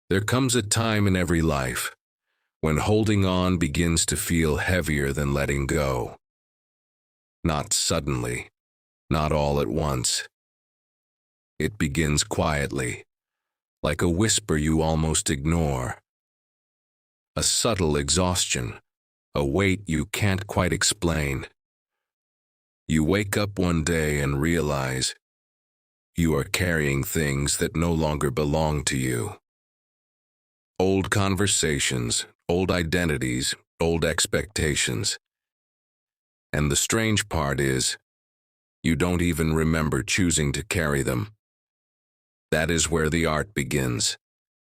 There comes a time in every life when holding on begins to feel heavier than letting go. Not suddenly, not all at once. It begins quietly, like a whisper you almost ignore. A subtle exhaustion, a weight you can't quite explain. You wake up one day and realize you are carrying things that no longer belong to you. Old conversations, old identities, old expectations. And the strange part is, you don't even remember choosing to carry them. That is where the art begins,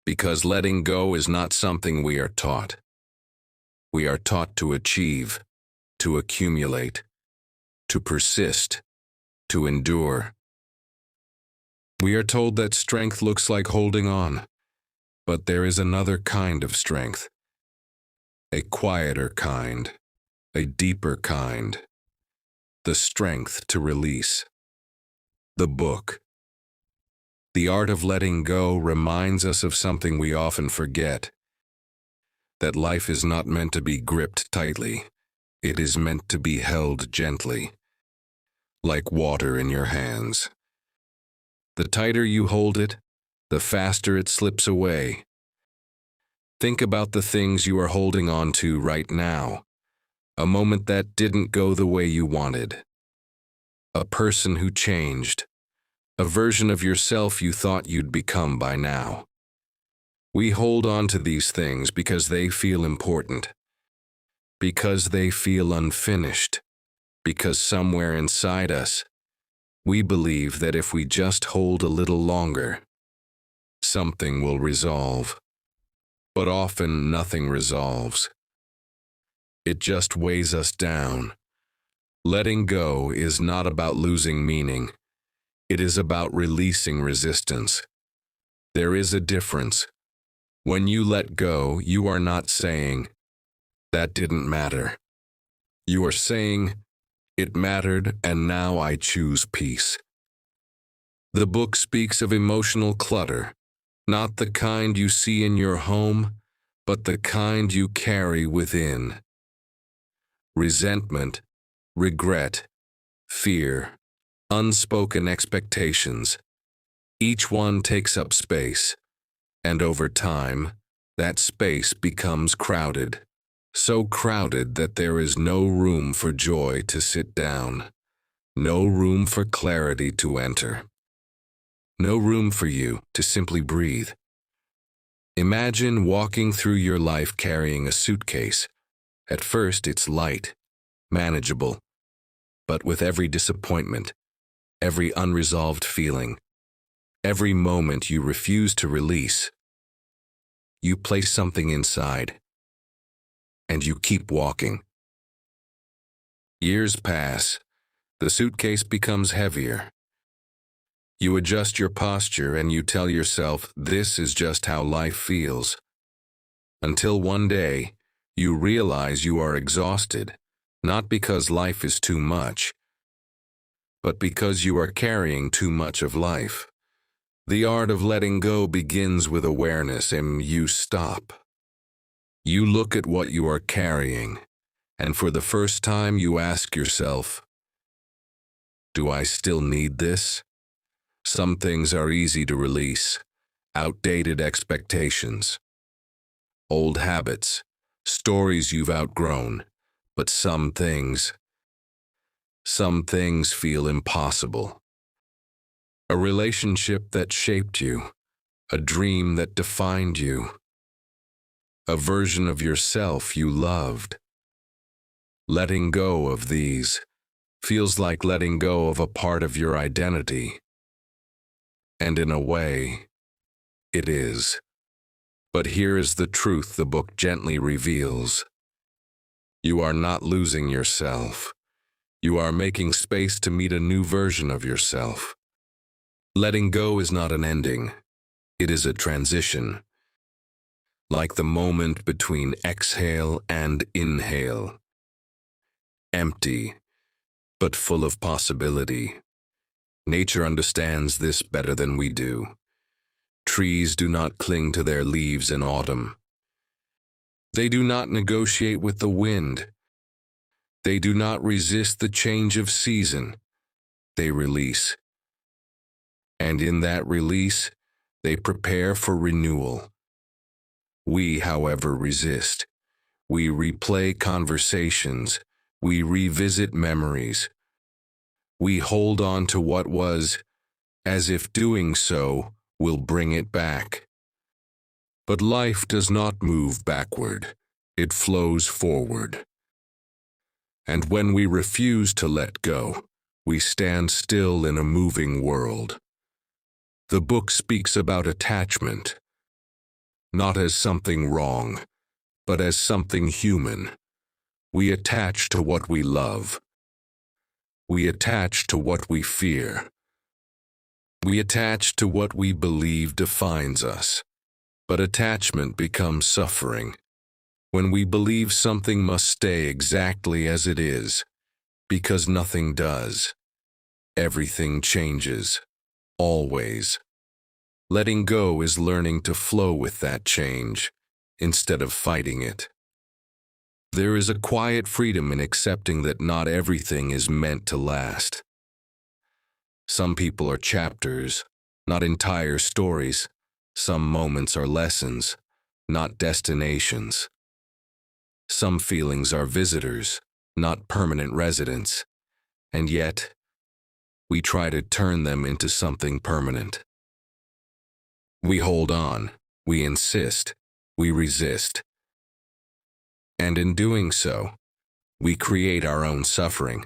because letting go is not something we are taught. We are taught to achieve, to accumulate, to persist, to endure. We are told that strength looks like holding on, but there is another kind of strength. A quieter kind, a deeper kind. The strength to release. The book. The Art of Letting Go reminds us of something we often forget. That life is not meant to be gripped tightly. It is meant to be held gently. Like water in your hands. The tighter you hold it, the faster it slips away. Think about the things you are holding on to right now. A moment that didn't go the way you wanted. A person who changed. A version of yourself you thought you'd become by now. We hold on to these things because they feel important. Because they feel unfinished. Because somewhere inside us, we believe that if we just hold a little longer, something will resolve. But often nothing resolves. It just weighs us down. Letting go is not about losing meaning. It is about releasing resistance. There is a difference. When you let go, you are not saying, "That didn't matter." You are saying, "It mattered, and now I choose peace." The book speaks of emotional clutter, not the kind you see in your home, but the kind you carry within. Resentment, regret, fear, unspoken expectations. Each one takes up space, and over time, that space becomes crowded. So crowded that there is no room for joy to sit down, no room for clarity to enter, no room for you to simply breathe. Imagine walking through your life carrying a suitcase. At first it's light, manageable, but with every disappointment, every unresolved feeling, every moment you refuse to release, you place something inside, and you keep walking. Years pass, the suitcase becomes heavier. You adjust your posture and you tell yourself this is just how life feels. Until one day, you realize you are exhausted, not because life is too much, but because you are carrying too much of life. The art of letting go begins with awareness, and you stop. You look at what you are carrying, and for the first time you ask yourself, do I still need this? Some things are easy to release. Outdated expectations, old habits, stories you've outgrown, but some things feel impossible. A relationship that shaped you, a dream that defined you, a version of yourself you loved. Letting go of these feels like letting go of a part of your identity. And in a way, it is. But here is the truth the book gently reveals. You are not losing yourself. You are making space to meet a new version of yourself. Letting go is not an ending. It is a transition. Like the moment between exhale and inhale. Empty, but full of possibility. Nature understands this better than we do. Trees do not cling to their leaves in autumn. They do not negotiate with the wind. They do not resist the change of season. They release. And in that release, they prepare for renewal. We, however, resist. We replay conversations. We revisit memories. We hold on to what was, as if doing so will bring it back. But life does not move backward. It flows forward. And when we refuse to let go, we stand still in a moving world. The book speaks about attachment, not as something wrong, but as something human. We attach to what we love. We attach to what we fear. We attach to what we believe defines us. But attachment becomes suffering. When we believe something must stay exactly as it is, because nothing does. Everything changes. Always. Letting go is learning to flow with that change, instead of fighting it. There is a quiet freedom in accepting that not everything is meant to last. Some people are chapters, not entire stories. Some moments are lessons, not destinations. Some feelings are visitors, not permanent residents. And yet, we try to turn them into something permanent. We hold on, we insist, we resist. And in doing so, we create our own suffering.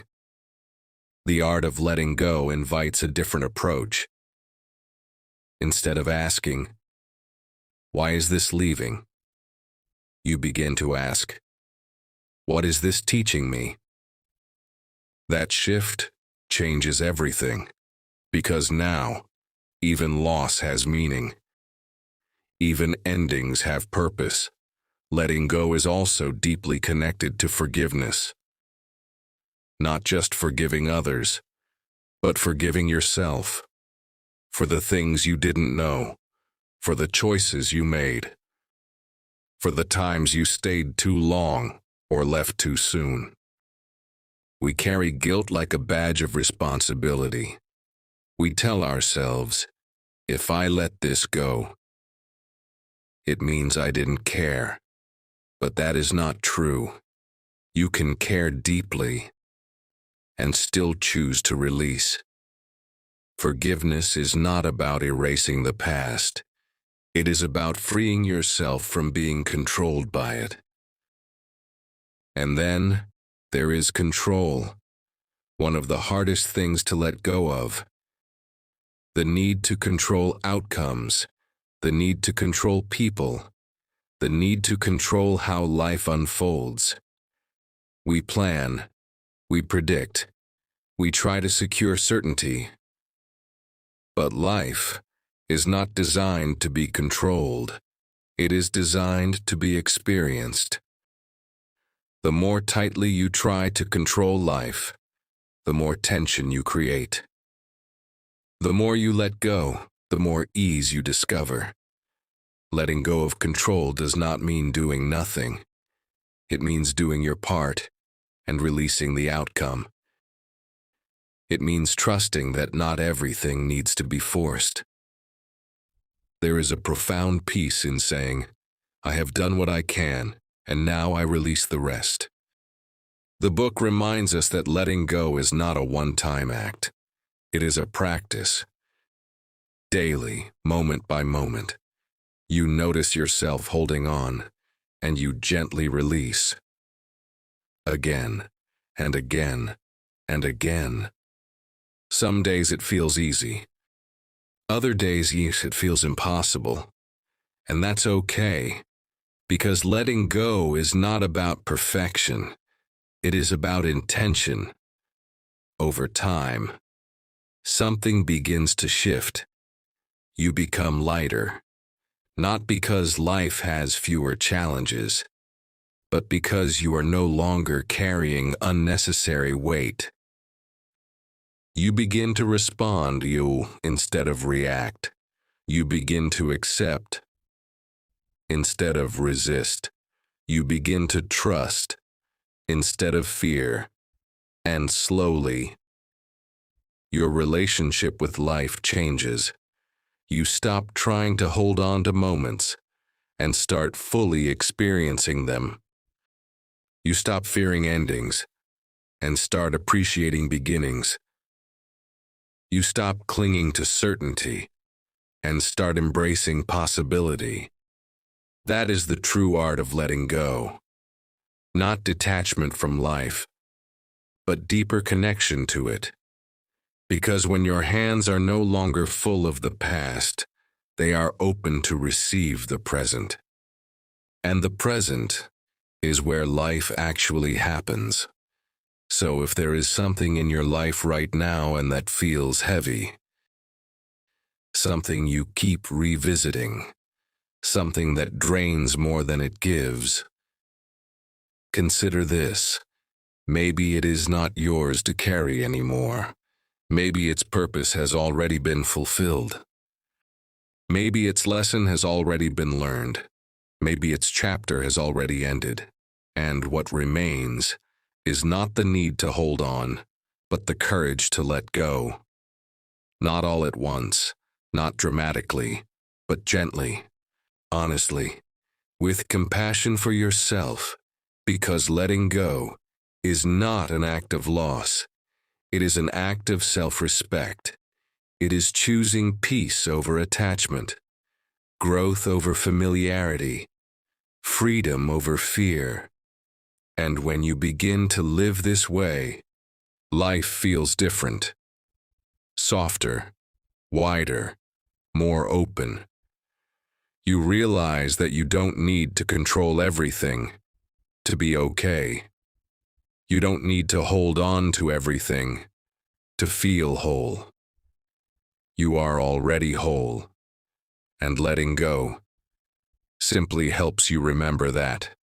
The art of letting go invites a different approach. Instead of asking, "Why is this leaving?" you begin to ask, "What is this teaching me?" That shift changes everything, because now, even loss has meaning. Even endings have purpose. Letting go is also deeply connected to forgiveness. Not just forgiving others, but forgiving yourself. For the things you didn't know, for the choices you made, for the times you stayed too long or left too soon. We carry guilt like a badge of responsibility. We tell ourselves, if I let this go, it means I didn't care. But that is not true. You can care deeply and still choose to release. Forgiveness is not about erasing the past. It is about freeing yourself from being controlled by it. And then there is control, one of the hardest things to let go of. The need to control outcomes, the need to control people, the need to control how life unfolds. We plan, we predict, we try to secure certainty. But life is not designed to be controlled. It is designed to be experienced. The more tightly you try to control life, the more tension you create. The more you let go, the more ease you discover. Letting go of control does not mean doing nothing. It means doing your part and releasing the outcome. It means trusting that not everything needs to be forced. There is a profound peace in saying, I have done what I can, and now I release the rest. The book reminds us that letting go is not a one-time act. It is a practice. Daily, moment by moment, you notice yourself holding on, and you gently release. Again, and again, and again. Some days it feels easy. Other days, yes, it feels impossible. And that's okay, because letting go is not about perfection. It is about intention. Over time, something begins to shift. You become lighter, not because life has fewer challenges, but because you are no longer carrying unnecessary weight. You begin to respond, instead of react. You begin to accept instead of resist. You begin to trust instead of fear. And slowly, your relationship with life changes. You stop trying to hold on to moments and start fully experiencing them. You stop fearing endings and start appreciating beginnings. You stop clinging to certainty and start embracing possibility. That is the true art of letting go. Not detachment from life, but deeper connection to it. Because when your hands are no longer full of the past, they are open to receive the present. And the present is where life actually happens. So if there is something in your life right now and that feels heavy, something you keep revisiting, something that drains more than it gives, consider this. Maybe it is not yours to carry anymore. Maybe its purpose has already been fulfilled. Maybe its lesson has already been learned. Maybe its chapter has already ended. And what remains is not the need to hold on, but the courage to let go. Not all at once, not dramatically, but gently, honestly, with compassion for yourself, because letting go is not an act of loss. It is an act of self-respect. It is choosing peace over attachment, growth over familiarity, freedom over fear. And when you begin to live this way, life feels different, softer, wider, more open. You realize that you don't need to control everything to be okay. You don't need to hold on to everything to feel whole. You are already whole, and letting go simply helps you remember that.